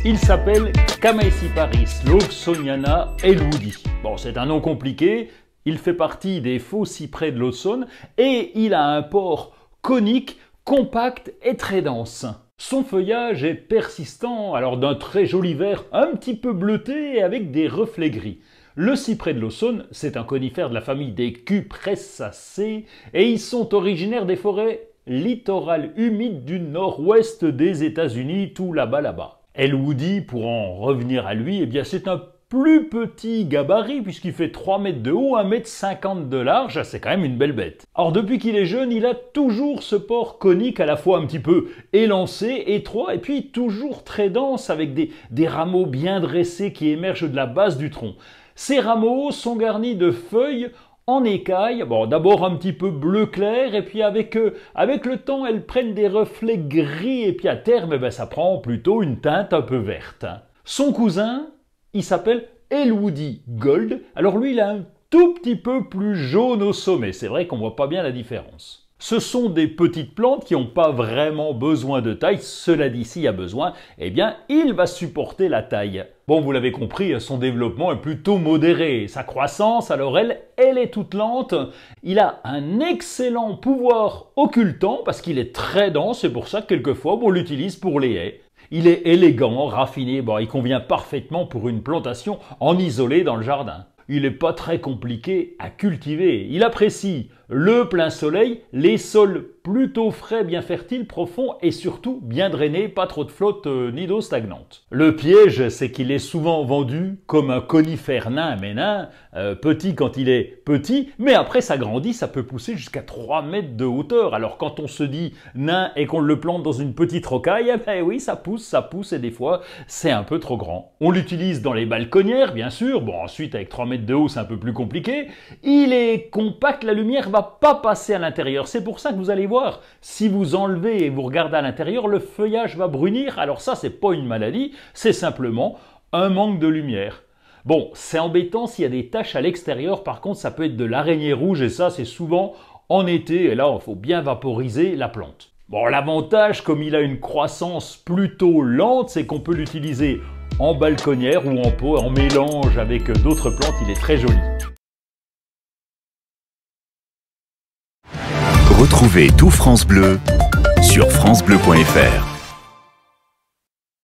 Il s'appelle Chamaecyparis lawsoniana elwoodii. Bon, c'est un nom compliqué, il fait partie des faux cyprès de l'Aussonne et il a un port conique, compact et très dense. Son feuillage est persistant, alors d'un très joli vert un petit peu bleuté et avec des reflets gris. Le cyprès de l'Aussonne, c'est un conifère de la famille des Cupressaceae et ils sont originaires des forêts littorales humides du nord-ouest des États-Unis, tout là-bas. Elwoodii, pour en revenir à lui, eh bien c'est un plus petit gabarit puisqu'il fait 3 mètres de haut, 1,50 m de large, c'est quand même une belle bête. Alors depuis qu'il est jeune, il a toujours ce port conique à la fois un petit peu élancé, étroit et puis toujours très dense avec des rameaux bien dressés qui émergent de la base du tronc. Ces rameaux sont garnis de feuilles en écailles, bon, d'abord un petit peu bleu clair, et puis avec le temps, elles prennent des reflets gris, et puis à terme, ben, ça prend plutôt une teinte un peu verte. Son cousin, il s'appelle Elwoodii Gold, alors lui, il a un tout petit peu plus jaune au sommet, c'est vrai qu'on voit pas bien la différence. Ce sont des petites plantes qui n'ont pas vraiment besoin de taille, cela dit, s'il y a besoin, eh bien, il va supporter la taille. Bon, vous l'avez compris, son développement est plutôt modéré. Sa croissance, alors elle est toute lente. Il a un excellent pouvoir occultant parce qu'il est très dense, c'est pour ça que quelquefois on l'utilise pour les haies. Il est élégant, raffiné, bon, il convient parfaitement pour une plantation en isolé dans le jardin. Il n'est pas très compliqué à cultiver. Il apprécie le plein soleil, les sols plutôt frais, bien fertiles, profonds et surtout bien drainés, pas trop de flotte ni d'eau stagnante. Le piège, c'est qu'il est souvent vendu comme un conifère nain, mais nain, petit quand il est petit, mais après ça grandit, ça peut pousser jusqu'à 3 mètres de hauteur. Alors quand on se dit nain et qu'on le plante dans une petite rocaille, eh ben oui, ça pousse et des fois c'est un peu trop grand. On l'utilise dans les balconnières, bien sûr, bon ensuite avec 3 mètres de haut c'est un peu plus compliqué. Il est compact, la lumière va pas passer à l'intérieur, c'est pour ça que vous allez voir, si vous enlevez et vous regardez à l'intérieur, le feuillage va brunir. Alors ça, c'est pas une maladie, c'est simplement un manque de lumière. Bon, c'est embêtant s'il y a des taches à l'extérieur, par contre, ça peut être de l'araignée rouge et ça, c'est souvent en été, et là, il faut bien vaporiser la plante. Bon, l'avantage, comme il a une croissance plutôt lente, c'est qu'on peut l'utiliser en balconnière ou en pot, en mélange avec d'autres plantes, il est très joli. Retrouvez tout France Bleu sur francebleu.fr.